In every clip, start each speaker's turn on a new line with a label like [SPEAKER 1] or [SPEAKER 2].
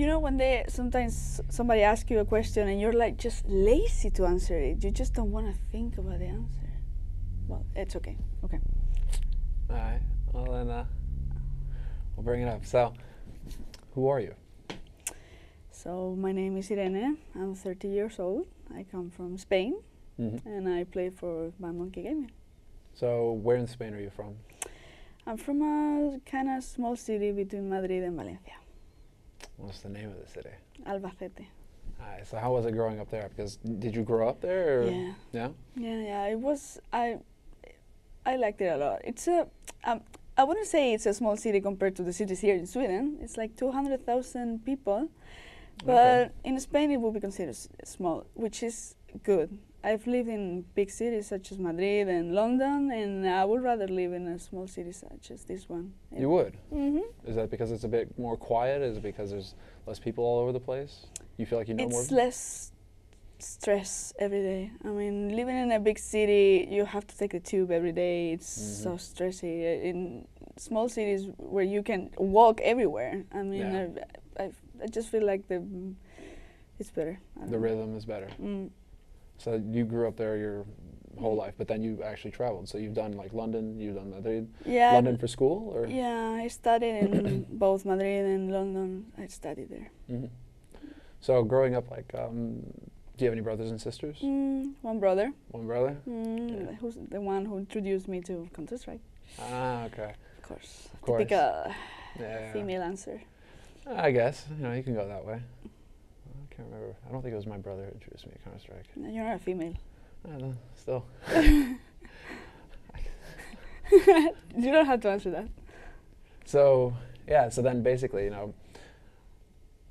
[SPEAKER 1] You know, when sometimes somebody asks you a question and you're like just lazy to answer it. You just don't want to think about the answer. Well, it's okay. Okay.
[SPEAKER 2] All right. Well, then we'll bring it up. So, who are you?
[SPEAKER 1] So my name is Irene. I'm 30 years old. I come from Spain, and I play for Bad Monkey Gaming.
[SPEAKER 2] So, where in Spain are you from?
[SPEAKER 1] I'm from a kind of small city between Madrid and Valencia.
[SPEAKER 2] What's the name of the city?
[SPEAKER 1] Albacete.
[SPEAKER 2] Alright, so how was it growing up there? Because did you grow up there? Or
[SPEAKER 1] Yeah.
[SPEAKER 2] Yeah?
[SPEAKER 1] Yeah. It was. I liked it a lot. It's a. I wouldn't say it's a small city compared to the cities here in Sweden. It's like 200,000 people, but in Spain it would be considered small, which is good. I've lived in big cities such as Madrid and London, and I would rather live in a small city such as this one.
[SPEAKER 2] You would?
[SPEAKER 1] Mm-hmm.
[SPEAKER 2] Is that because it's a bit more quiet? Is it because there's less people all over the place? You feel like you know more?
[SPEAKER 1] It's less stress every day. I mean, living in a big city, you have to take the tube every day. It's so stressy. In small cities where you can walk everywhere, I mean, I just feel like it's better.
[SPEAKER 2] The rhythm is better. So you grew up there your whole life, but then you actually traveled. So you've done like London, you've done Madrid.
[SPEAKER 1] Yeah.
[SPEAKER 2] London for school, or?
[SPEAKER 1] Yeah, I studied in both Madrid and London. I studied there.
[SPEAKER 2] So growing up, like, do you have any brothers and sisters?
[SPEAKER 1] One brother.
[SPEAKER 2] One brother?
[SPEAKER 1] Who's the one who introduced me to Counter-Strike.
[SPEAKER 2] Ah, okay.
[SPEAKER 1] Of course.
[SPEAKER 2] Of course.
[SPEAKER 1] Typical
[SPEAKER 2] Yeah.
[SPEAKER 1] female answer.
[SPEAKER 2] I guess, you can go that way. I can't remember. I don't think it was my brother who introduced me to Counter-Strike.
[SPEAKER 1] No, you're not a female.
[SPEAKER 2] Still.
[SPEAKER 1] You don't have to answer that.
[SPEAKER 2] So, yeah, so then basically,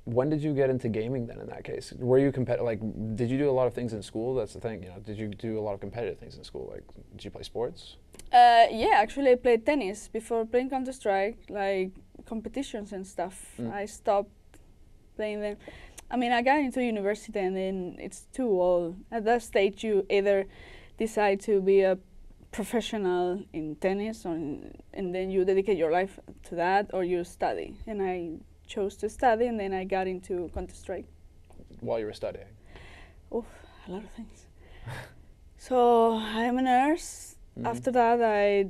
[SPEAKER 2] when did you get into gaming then in that case? Were you did you do a lot of things in school? That's the thing, did you do a lot of competitive things in school? Like, did you play sports?
[SPEAKER 1] Yeah, actually I played tennis before playing Counter-Strike, like competitions and stuff. I stopped playing them. I mean, I got into university and then it's too old. At that stage, you either decide to be a professional in tennis and then you dedicate your life to that, or you study. And I chose to study, and then I got into Counter-Strike.
[SPEAKER 2] While you were studying?
[SPEAKER 1] Oh, a lot of things. So I'm a nurse. After that, I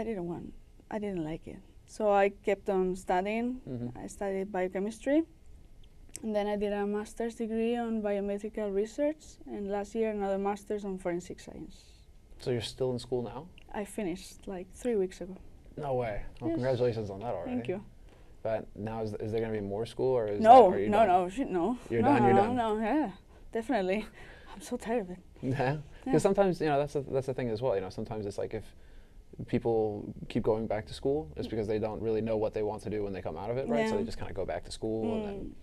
[SPEAKER 1] didn't like it. So I kept on studying. I studied biochemistry. And then I did a master's degree on biomedical research, and last year another master's on forensic science.
[SPEAKER 2] So you're still in school now?
[SPEAKER 1] I finished like 3 weeks ago.
[SPEAKER 2] No way. Well,
[SPEAKER 1] yes.
[SPEAKER 2] Congratulations on that already.
[SPEAKER 1] Thank you.
[SPEAKER 2] But now, is there going to be more school, or is
[SPEAKER 1] no,
[SPEAKER 2] that, are you
[SPEAKER 1] no,
[SPEAKER 2] done?
[SPEAKER 1] no, no.
[SPEAKER 2] You're done, you're done.
[SPEAKER 1] No, yeah, definitely. I'm so tired of it.
[SPEAKER 2] Yeah? Because sometimes, that's the thing as well. Sometimes it's like if people keep going back to school, it's because they don't really know what they want to do when they come out of it, right? So they just kind of go back to school and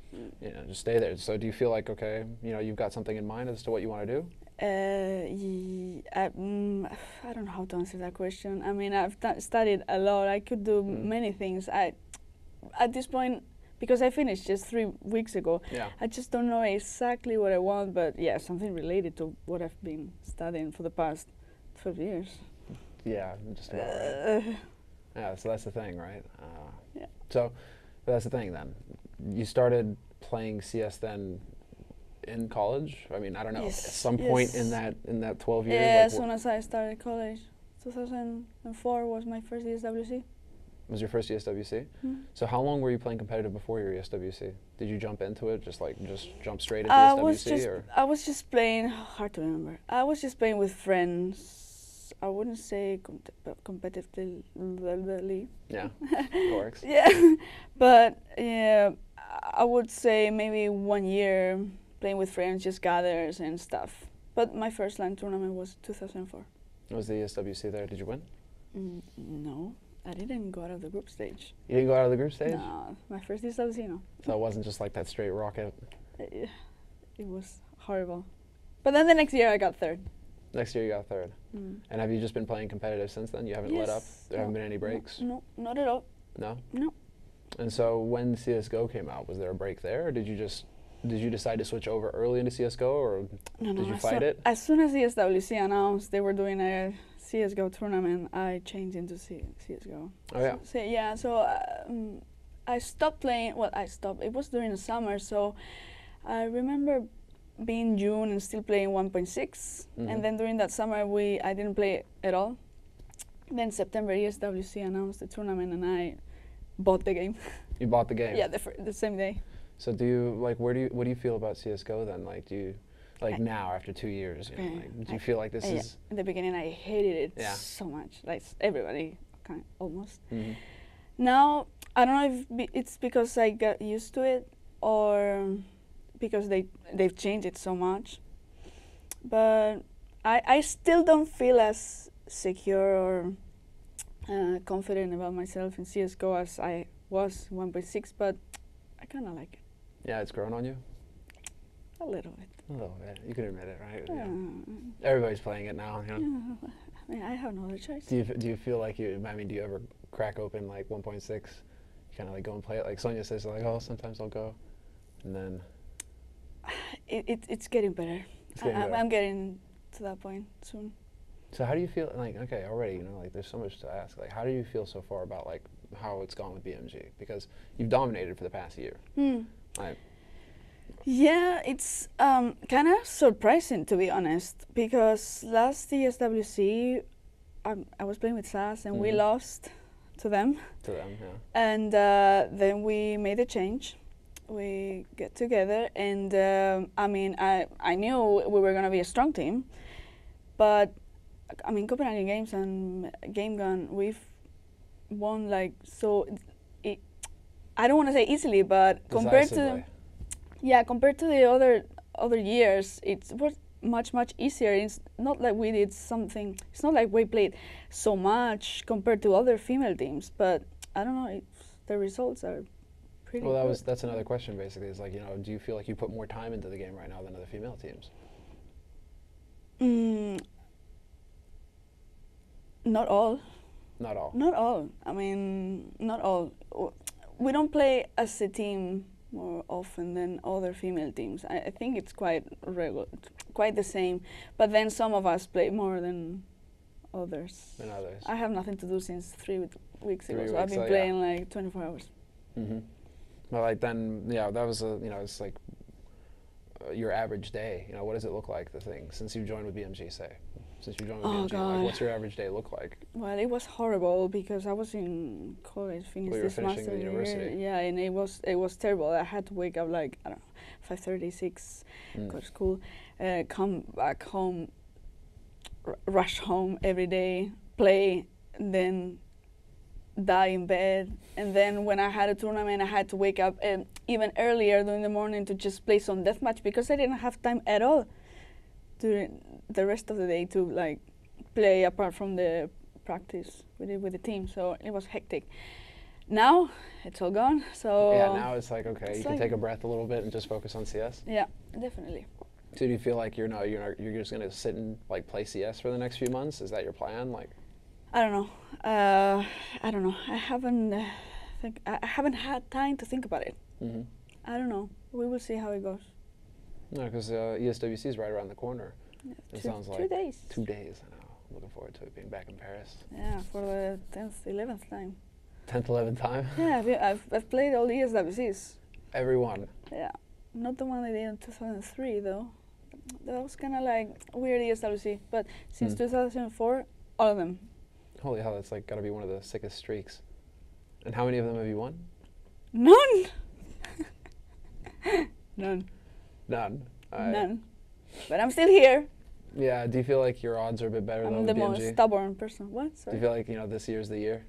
[SPEAKER 2] then, just stay there. So do you feel like, okay, you've got something in mind as to what you want to do?
[SPEAKER 1] I don't know how to answer that question. I mean, I've studied a lot. I could do many things. At this point, because I finished just 3 weeks ago, I just don't know exactly what I want, but yeah, something related to what I've been studying for the past 12 years.
[SPEAKER 2] Yeah, just about right. Yeah, so that's the thing, right?
[SPEAKER 1] Yeah.
[SPEAKER 2] So that's the thing then. You started playing CS then in college? I mean, I don't know, at some point in that 12 years?
[SPEAKER 1] Yeah, as soon as I started college. 2004 was my first ESWC.
[SPEAKER 2] Was your first ESWC? So how long were you playing competitive before your ESWC? Did you jump into it, just jump straight into ESWC?
[SPEAKER 1] I was just playing, hard to remember. I was just playing with friends. I wouldn't say competitively.
[SPEAKER 2] Yeah, it works.
[SPEAKER 1] Yeah, but yeah, I would say maybe 1 year playing with friends, just gathers and stuff. But my first LAN tournament was 2004.
[SPEAKER 2] Was the ESWC there? Did you win?
[SPEAKER 1] No, I didn't go out of the group stage.
[SPEAKER 2] You didn't go out of the group stage?
[SPEAKER 1] No, my first ESWC, no.
[SPEAKER 2] So it wasn't just like that straight rocket?
[SPEAKER 1] It was horrible. But then the next year I got third.
[SPEAKER 2] Next year you got third. And have you just been playing competitive since then? You haven't let up? There haven't been any breaks?
[SPEAKER 1] No, not at all.
[SPEAKER 2] No?
[SPEAKER 1] No.
[SPEAKER 2] And so when CSGO came out, was there a break there, or did you decide to switch over early into CSGO, or did you fight it?
[SPEAKER 1] As soon as the SWC announced they were doing a CSGO tournament, I changed into CSGO.
[SPEAKER 2] Oh yeah.
[SPEAKER 1] So I stopped playing. Well, I stopped. It was during the summer, so I remember being June and still playing 1.6, and then during that summer I didn't play at all. Then September ESWC announced the tournament, and I bought the game.
[SPEAKER 2] You bought the game?
[SPEAKER 1] Yeah, the same day.
[SPEAKER 2] So do you like? What do you feel about CS:GO then? Like, do you like now after 2 years? You know, like, do you feel like this is?
[SPEAKER 1] In the beginning, I hated it so much. Like everybody, almost. Now I don't know if it's because I got used to it or because they've changed it so much. But I still don't feel as secure or confident about myself in CS:GO as I was 1.6, but I kind of like it.
[SPEAKER 2] Yeah, it's grown on you?
[SPEAKER 1] A little bit.
[SPEAKER 2] A little bit. You can admit it, right?
[SPEAKER 1] Yeah.
[SPEAKER 2] Everybody's playing it now. You know?
[SPEAKER 1] Yeah. I mean, I have no other choice.
[SPEAKER 2] Do you feel like do you ever crack open like 1.6? You kind of like go and play it? Like Sonia says, like, oh, sometimes I'll go. And then...
[SPEAKER 1] It's getting better. I'm getting to that point soon.
[SPEAKER 2] So how do you feel, like, okay, already, you know, like there's so much to ask. Like, how do you feel so far about like how it's gone with BMG? Because you've dominated for the past year. Like,
[SPEAKER 1] yeah, it's kind of surprising, to be honest, because last ESWC I was playing with SAS and we lost to them.
[SPEAKER 2] To them, yeah.
[SPEAKER 1] And then we made a change. We get together, and I mean, I knew we were gonna be a strong team, but I mean, Copenhagen Games and Game Gun, we've won like so. I don't want to say easily, but compared to the other years, it was much easier. It's not like we did something. It's not like we played so much compared to other female teams, but I don't know. The results are pretty good.
[SPEAKER 2] Well, that's another question basically. Is like, you know, do you feel like you put more time into the game right now than other female teams?
[SPEAKER 1] Not all.
[SPEAKER 2] Not all.
[SPEAKER 1] Not all. I mean, not all. We don't play as a team more often than other female teams. I think it's quite regular, quite the same. But then some of us play more than others.
[SPEAKER 2] Than others.
[SPEAKER 1] I have nothing to do since 3 weeks ago, so
[SPEAKER 2] weeks,
[SPEAKER 1] I've been playing like 24 hours.
[SPEAKER 2] Well, like then, yeah, that was you know, it's like your average day. You know, what does it look like? The thing since you joined with BMG, say. Since you joined with BMG, like, what's your average day look like?
[SPEAKER 1] Well, it was horrible because I was in college, finished this master
[SPEAKER 2] the university.
[SPEAKER 1] Yeah, and it was terrible. I had to wake up like, I don't know, 5:30, 6, go to school, come back home, rush home every day, play, and then die in bed. And then when I had a tournament, I had to wake up even earlier during the morning to just play some deathmatch because I didn't have time at all during the rest of the day to like play apart from the practice with the team. So it was hectic. Now it's all gone. So
[SPEAKER 2] yeah, now it's like, okay, you can take a breath a little bit and just focus on CS.
[SPEAKER 1] Yeah, definitely.
[SPEAKER 2] So do you feel like you're just gonna sit and like play CS for the next few months? Is that your plan? Like,
[SPEAKER 1] I don't know. I don't know. I haven't had time to think about it. I don't know. We will see how it goes.
[SPEAKER 2] No, because ESWC is right around the corner.
[SPEAKER 1] Yeah,
[SPEAKER 2] it sounds like
[SPEAKER 1] 2 days.
[SPEAKER 2] 2 days. I know. I'm looking forward to it being back in Paris.
[SPEAKER 1] Yeah, for the 10th, 11th time.
[SPEAKER 2] 10th, 11th time?
[SPEAKER 1] Yeah, I've played all the ESWCs.
[SPEAKER 2] Every one?
[SPEAKER 1] Yeah. Not the one I did in 2003, though. That was kind of like weird ESWC. But since 2004, all of them.
[SPEAKER 2] Holy hell, that's like got to be one of the sickest streaks. And how many of them have you won?
[SPEAKER 1] None! None.
[SPEAKER 2] None.
[SPEAKER 1] None. But I'm still here.
[SPEAKER 2] Yeah. Do you feel like your odds are a bit better though with BMG?
[SPEAKER 1] I'm the most stubborn person. What? Sorry.
[SPEAKER 2] Do you feel like, you know, this year's the year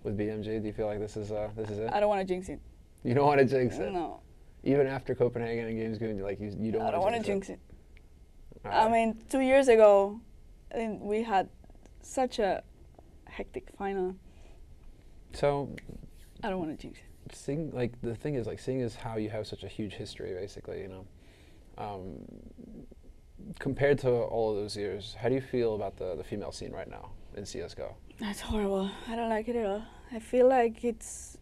[SPEAKER 2] with BMG? Do you feel like this is it?
[SPEAKER 1] I don't want to jinx it.
[SPEAKER 2] You don't want to jinx it?
[SPEAKER 1] No.
[SPEAKER 2] Even after Copenhagen and Games Goon, like you don't.
[SPEAKER 1] I don't want to jinx it.
[SPEAKER 2] Right.
[SPEAKER 1] I mean, 2 years ago, we had such a hectic final.
[SPEAKER 2] So.
[SPEAKER 1] I don't want to jinx it.
[SPEAKER 2] Seeing, like, the thing is, like, seeing as how you have such a huge history, basically, you know, compared to all of those years, how do you feel about the female scene right now in CS:GO?
[SPEAKER 1] That's horrible. I don't like it at all. I feel like it's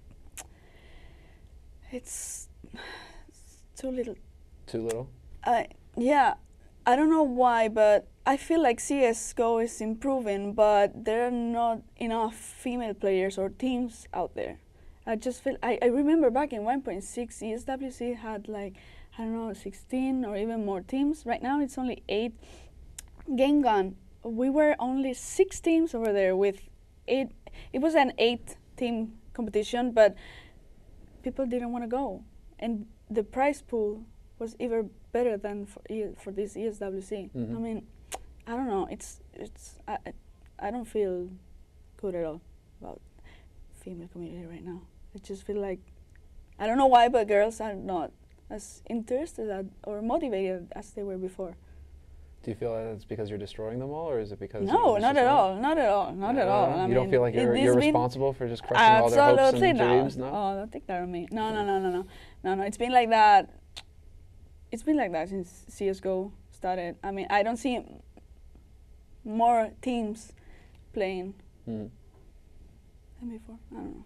[SPEAKER 1] too little.
[SPEAKER 2] Too little?
[SPEAKER 1] Yeah, I don't know why, but I feel like CS:GO is improving, but there are not enough female players or teams out there. I just feel, I remember back in 1.6, ESWC had like, I don't know, 16 or even more teams. Right now it's only 8. Game Gone, we were only 6 teams over there with 8. It was an 8-team competition, but people didn't want to go. And the prize pool was even better than for this ESWC.
[SPEAKER 2] Mm-hmm.
[SPEAKER 1] I mean, I don't know, I don't feel good at all about female community right now. I just feel like, I don't know why, but girls are not as interested or motivated as they were before.
[SPEAKER 2] Do you feel that it's because you're destroying them all, or is it because...
[SPEAKER 1] No, not at all, not at all, not at all.
[SPEAKER 2] You don't feel like you're responsible for just crushing all their hopes and dreams? No.
[SPEAKER 1] Oh, don't take that on me. No. It's been like that. It's been like that since CSGO started. I mean, I don't see more teams playing than before. I don't know.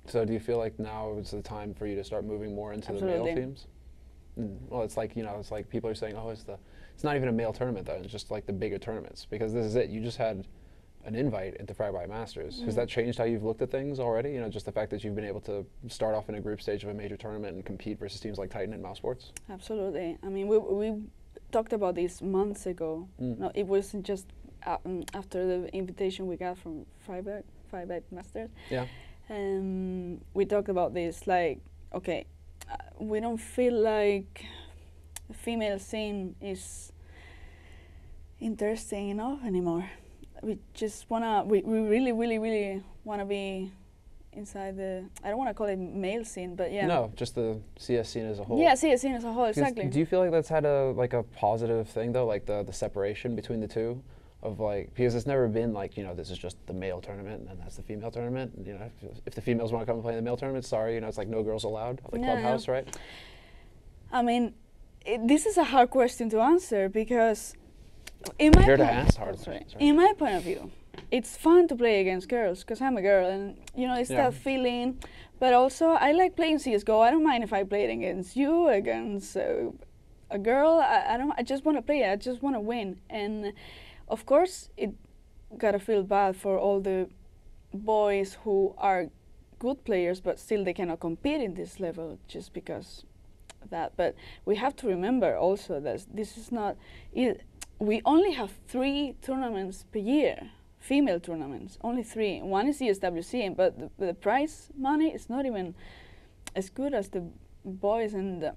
[SPEAKER 2] So do you feel like now is the time for you to start moving more into the male teams? Well, it's like, it's like people are saying, oh, it's not even a male tournament, though. It's just like the bigger tournaments, because this is it. You just had an invite into Fragbite Masters. Has that changed how you've looked at things already? Just the fact that you've been able to start off in a group stage of a major tournament and compete versus teams like Titan and Mouse Sports?
[SPEAKER 1] Absolutely. I mean, we talked about this months ago. No, it wasn't just after the invitation we got from Fragbite Masters.
[SPEAKER 2] Yeah.
[SPEAKER 1] We talked about this, like, okay, we don't feel like the female scene is interesting enough anymore. We just wanna, we really, really, really wanna be inside the, I don't wanna call it male scene, but yeah.
[SPEAKER 2] No, just the CS scene as a whole.
[SPEAKER 1] Yeah, CS scene as a whole, exactly.
[SPEAKER 2] Do you feel like that's had a positive thing though, like the separation between the two? Of like, because it's never been like, this is just the male tournament and that's the female tournament. And, if the females want to come and play in the male tournament, sorry, it's like no girls allowed at the clubhouse, right?
[SPEAKER 1] I mean, this is a hard question to answer because in my point of view, it's fun to play against girls because I'm a girl and, it's that feeling. But also, I like playing CSGO. I don't mind if I play it against you, against a girl. I just want to play it. I just want to win. And of course, it gotta feel bad for all the boys who are good players, but still they cannot compete in this level just because of that. But we have to remember also that this is not. We only have 3 tournaments per year, female tournaments, only 3. One is ESWC, but the prize money is not even as good as the boys and.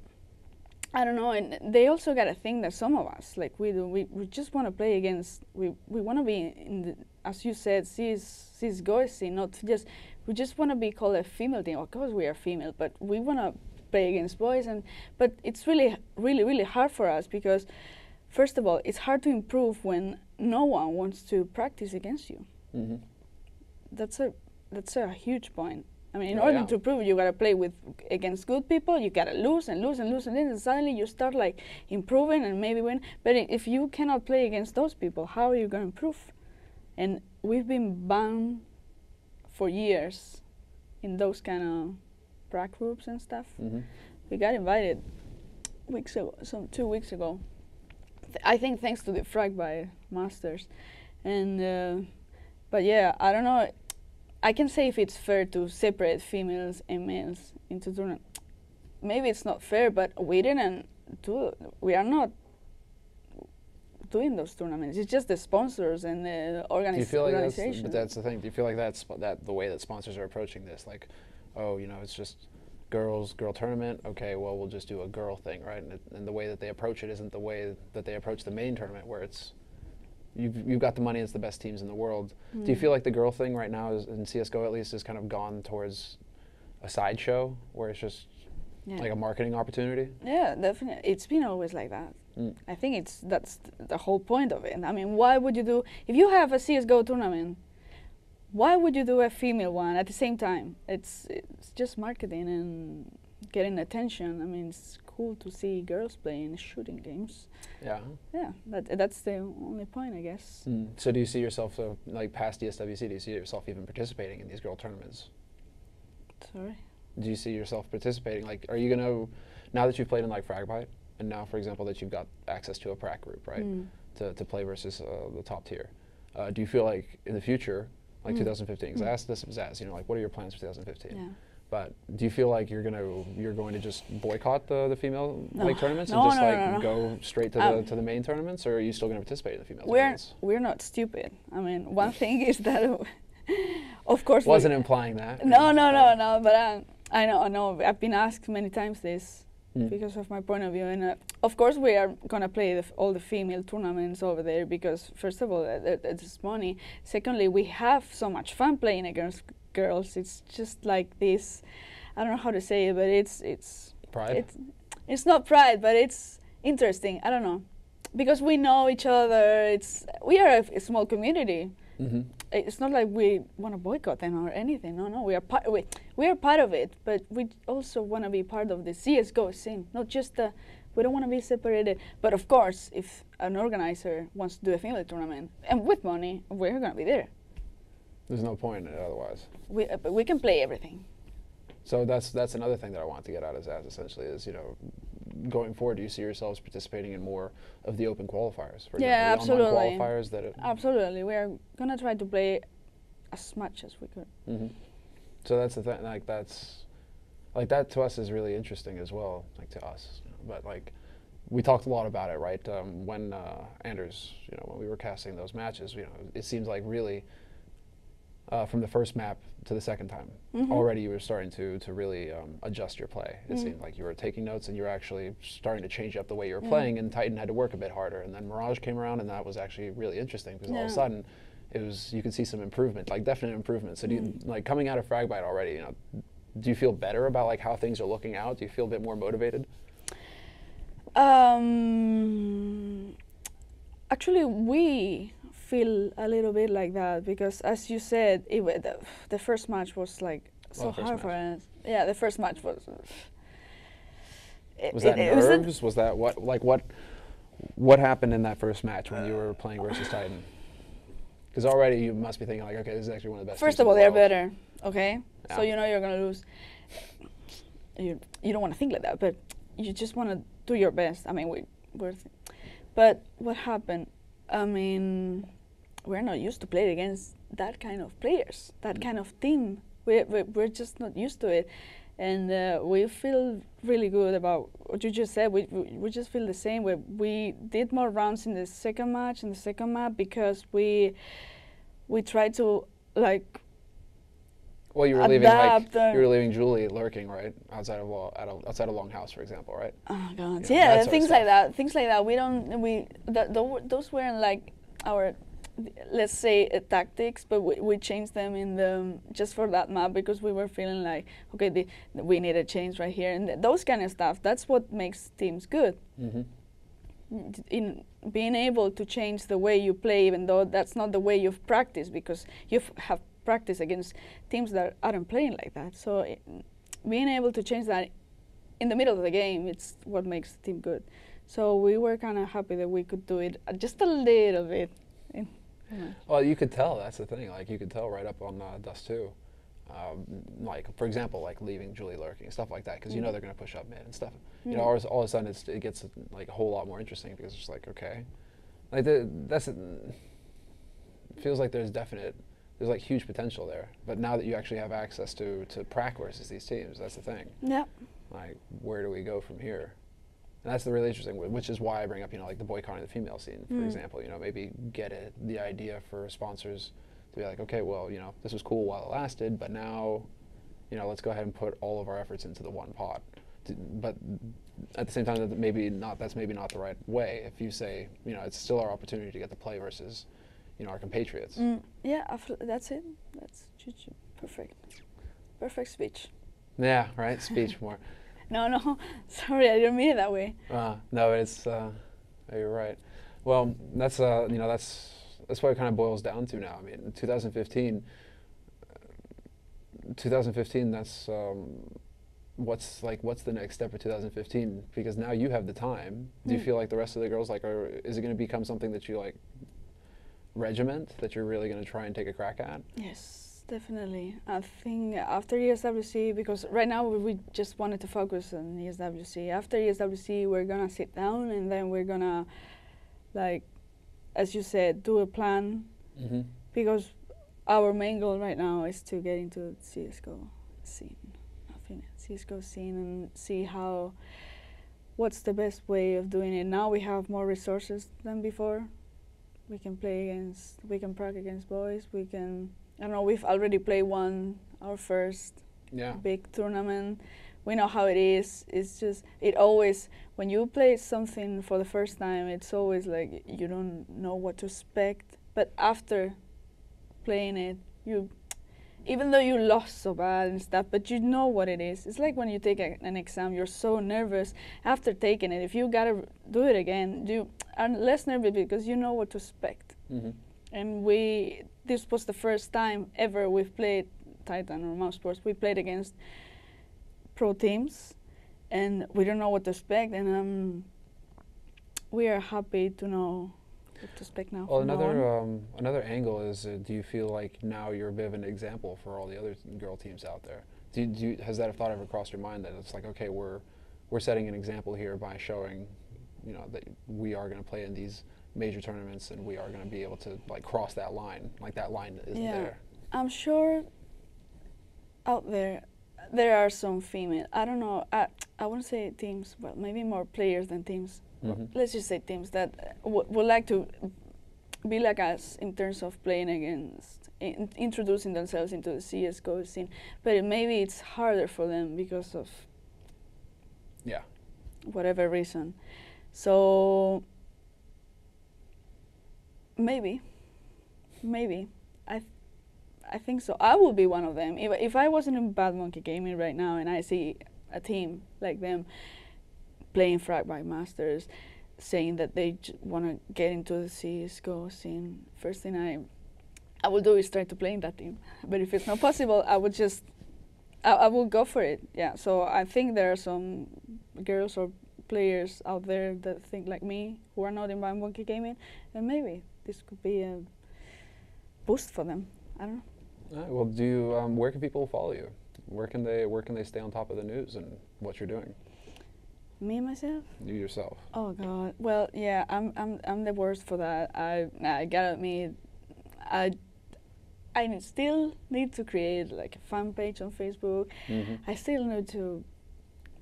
[SPEAKER 1] I don't know, and they also got to think that some of us, like we do, we just want to play against, we want to be in the, as you said, CSGO scene, not just, we just want to be called a female team. Of course we are female, but we want to play against boys, but it's really, really, really hard for us because, first of all, it's hard to improve when no one wants to practice against you. Mm-hmm. That's a huge point. I mean, in order to prove you gotta play against good people, you gotta lose and lose and lose, and then suddenly you start like improving and maybe win. But if you cannot play against those people, how are you gonna improve? And we've been banned for years in those kind of prac groups and stuff. Mm-hmm. We got invited 2 weeks ago. I think thanks to the Fragbite Masters, and but yeah, I don't know. I can say if it's fair to separate females and males into tournaments. Maybe it's not fair, but we didn't do. We are not doing those tournaments. It's just the sponsors and the organization.
[SPEAKER 2] But that's the thing. Do you feel like that's the way that sponsors are approaching this? Like, oh, it's just girl tournament. Okay, well, we'll just do a girl thing, right? And the way that they approach it isn't the way that they approach the main tournament, where it's you've got the money, it's the best teams in the world. Do you feel like the girl thing right now, in CSGO at least, is kind of gone towards a sideshow, where it's just like a marketing opportunity?
[SPEAKER 1] Yeah, definitely. It's been always like that. I think that's the whole point of it. I mean, why would you do, if you have a CSGO tournament, why would you do a female one at the same time? It's just marketing and getting attention. I mean, it's cool to see girls playing shooting games. Yeah. Yeah, that's the only point, I guess.
[SPEAKER 2] So do you see yourself, like past ESWC, do you see yourself even participating in these girl tournaments?
[SPEAKER 1] Sorry?
[SPEAKER 2] Do you see yourself participating? Like, are you going to, now that you've played in like Fragbite, and now, for example, that you've got access to a prac group, right, to play versus the top tier, do you feel like in the future like 2015? Because I asked this of Zaz, you know, like what are your plans for 2015?
[SPEAKER 1] Yeah.
[SPEAKER 2] But do you feel like you're going to just boycott the female like tournaments
[SPEAKER 1] No,
[SPEAKER 2] and just
[SPEAKER 1] no,
[SPEAKER 2] like
[SPEAKER 1] no, no.
[SPEAKER 2] go straight to the main tournaments, or are you still going to participate in the female tournaments?
[SPEAKER 1] We're not stupid. I mean, one thing is that, of course,
[SPEAKER 2] wasn't implying that.
[SPEAKER 1] No. But I know. I've been asked many times this because of my point of view, and of course we are gonna play all the female tournaments over there because first of all, it's money. Secondly, we have so much fun playing against girls. It's just like this. I don't know how to say it, but it's
[SPEAKER 2] pride.
[SPEAKER 1] It's not pride, but it's interesting. I don't know, because we know each other. We are a small community. It's not like we want to boycott them or anything. No, we are part of it, but we also want to be part of the CS:GO scene. Not just we don't want to be separated. But of course, if an organizer wants to do a female tournament and with money, we're gonna be there.
[SPEAKER 2] There's no point in it otherwise.
[SPEAKER 1] But we can play everything.
[SPEAKER 2] So that's another thing that I want to get out as essentially is, you know, going forward, do you see yourselves participating in more of the open qualifiers? For
[SPEAKER 1] Yeah,
[SPEAKER 2] example, the
[SPEAKER 1] absolutely.
[SPEAKER 2] online qualifiers that
[SPEAKER 1] Absolutely, we are gonna try to play as much as we could.
[SPEAKER 2] So that's the thing. Like that to us is really interesting as well. Like to us, but like we talked a lot about it, right? When Anders, you know, when we were casting those matches, you know, it seems like really. From the first map to the second time, already you were starting to really adjust your play. It seemed like you were taking notes and you were actually starting to change up the way you were playing, and Titan had to work a bit harder. And then Mirage came around, and that was actually really interesting because all of a sudden, you could see some improvement, like definite improvement. So do you, like coming out of Fragbite already, you know, do you feel better about like how things are looking out? Do you feel a bit more motivated?
[SPEAKER 1] Actually, we feel a little bit like that because, as you said, the first match was like so hard for us. Yeah, the first match was.
[SPEAKER 2] Was that nerves? Was that what happened in that first match when you were playing versus Titan? Because already you must be thinking like, okay, this is actually one of the best.
[SPEAKER 1] First of all, they're better. Okay, so you know you're gonna lose. You don't want to think like that, but you just want to do your best. I mean, but what happened? I mean, we're not used to playing against that kind of players, that kind of team. We're just not used to it, and we feel really good about what you just said. We just feel the same. We did more rounds in the second match, in the second map, because we tried to like.
[SPEAKER 2] Well, you were leaving Julie lurking right outside of Longhouse, for example, right?
[SPEAKER 1] Oh God,
[SPEAKER 2] you know,
[SPEAKER 1] yeah, things like that. Things like that. Those weren't like our, let's say, tactics, but we changed them in the just for that map because we were feeling like, okay, we need a change right here, and those kind of stuff. That's what makes teams good. In being able to change the way you play, even though that's not the way you've practiced, because you have practice against teams that aren't playing like that. So being able to change that in the middle of the game, it's what makes the team good. So we were kind of happy that we could do it just a little bit.
[SPEAKER 2] Well, you could tell, that's the thing. Like you could tell right up on Dust 2. Like, for example, like leaving Julie lurking, stuff like that, because you know they're going to push up mid and stuff. You know, all of a sudden it gets like a whole lot more interesting because it's just like, okay. Like it feels like there's like huge potential there, but now that you actually have access to prac versus these teams, that's the thing.
[SPEAKER 1] Yeah.
[SPEAKER 2] Like, where do we go from here? And that's the really interesting, which is why I bring up, you know, like the boycotting the female scene, for example. You know, maybe get the idea for sponsors to be like, okay, well, you know, this was cool while it lasted, but now, you know, let's go ahead and put all of our efforts into the one pot. But at the same time, that's maybe not the right way. If you say, you know, it's still our opportunity to get to play versus, you know, our compatriots.
[SPEAKER 1] Yeah, that's it. That's perfect. Perfect speech.
[SPEAKER 2] Yeah, right. Speech more.
[SPEAKER 1] No, sorry, I didn't mean it that way.
[SPEAKER 2] No, it's you're right. Well, that's you know, that's what it kind of boils down to now. I mean, 2015. That's what's the next step for 2015? Because now you have the time. Do you feel like the rest of the girls is it going to become something that you like regiment that you're really going to try and take a crack at?
[SPEAKER 1] Yes, definitely. I think after ESWC, because right now we just wanted to focus on ESWC. After ESWC, we're going to sit down and then we're going to, like, as you said, do a plan. Because our main goal right now is to get into the CSGO scene, CSGO scene, and see what's the best way of doing it. Now we have more resources than before. We can practice against boys. I don't know, we've already played our first big tournament. We know how it is. It's just, when you play something for the first time, it's always like you don't know what to expect. But after playing it, even though you lost so bad and stuff, but you know what it is. It's like when you take an exam, you're so nervous. After taking it, if you gotta do it again, you are less nervous because you know what to expect. Mm-hmm. And this was the first time ever we've played Titan or Mouse Sports. We played against pro teams, and we don't know what to expect. And we are happy to know what to expect now.
[SPEAKER 2] Well, another angle is, do you feel like now you're a bit of an example for all the other girl teams out there? Has that thought ever crossed your mind that it's like, okay, we're setting an example here by showing, that we are going to play in these major tournaments and we are going to be able to like cross that line, like that line isn't there?
[SPEAKER 1] I'm sure out there are some female, I don't know, I wouldn't say teams, but maybe more players than teams. Mm-hmm. Let's just say teams that would like to be like us in terms of playing against, introducing themselves into the CSGO scene. But maybe it's harder for them because of whatever reason. So maybe, I think so. I will be one of them. If I wasn't in Bad Monkey Gaming right now and I see a team like them playing Fragmite Masters, saying that they want to get into the CSGO scene, first thing I will do is try to play in that team. But if it's not possible, I will go for it. Yeah. So I think there are some girls or players out there that think like me, who are not in Bad Monkey Gaming, and maybe this could be a boost for them. I don't know.
[SPEAKER 2] Well, where can people follow you? Where can they stay on top of the news and what you're doing?
[SPEAKER 1] Me myself?
[SPEAKER 2] You yourself.
[SPEAKER 1] Oh God. Well, yeah, I'm the worst for that. I gotta admit, I still need to create like a fan page on Facebook. Mm-hmm. I still need to.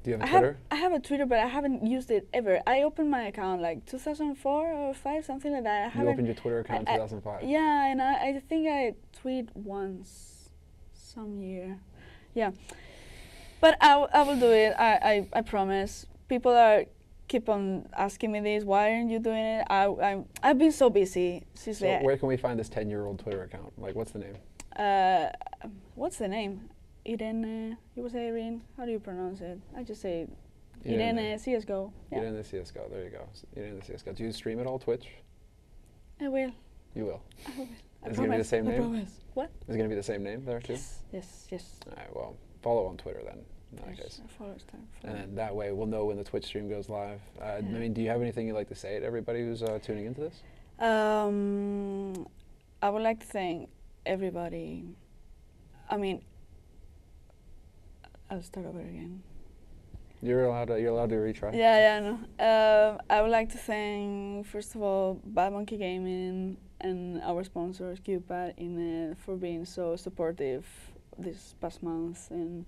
[SPEAKER 2] Do you have a Twitter?
[SPEAKER 1] I have a Twitter, but I haven't used it ever. I opened my account like 2004 or 5, something like that.
[SPEAKER 2] You opened your Twitter account in 2005?
[SPEAKER 1] Yeah, and I think I tweet once some year. Yeah. But I will do it. I promise. People keep on asking me this. Why aren't you doing it? I've been so busy. Seriously.
[SPEAKER 2] So where can we find this 10-year-old Twitter account? Like, what's the name?
[SPEAKER 1] Irene. You would say Irene. How do you pronounce it? I just say Irene CSGO. Yeah.
[SPEAKER 2] Irene CSGO. There you go. Irene CSGO. Do you stream it all Twitch?
[SPEAKER 1] I will.
[SPEAKER 2] You will.
[SPEAKER 1] I will.
[SPEAKER 2] Is it going to be the same name?
[SPEAKER 1] Promise. What?
[SPEAKER 2] Is it going to be the same name there too?
[SPEAKER 1] Yes.
[SPEAKER 2] All right. Well, follow on Twitter then.
[SPEAKER 1] Yes,
[SPEAKER 2] and then that way we'll know when the Twitch stream goes live. I mean, do you have anything you'd like to say to everybody who's tuning into this?
[SPEAKER 1] I would like to thank everybody. I mean, I'll start over again.
[SPEAKER 2] You're allowed to retry.
[SPEAKER 1] Yeah, no. I would like to thank, first of all, Bad Monkey Gaming and our sponsors, QPAD, for being so supportive this past month, and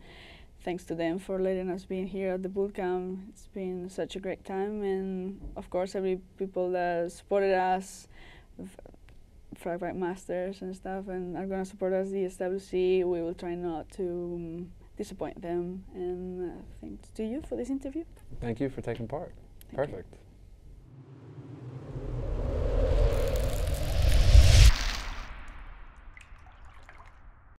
[SPEAKER 1] thanks to them for letting us be here at the bootcamp. It's been such a great time, and of course every people that supported us, Fragmite Masters and stuff, and are going to support us, the SWC. We will try not to disappoint them, and thanks to you for this interview.
[SPEAKER 2] Thank you for taking part. Perfect.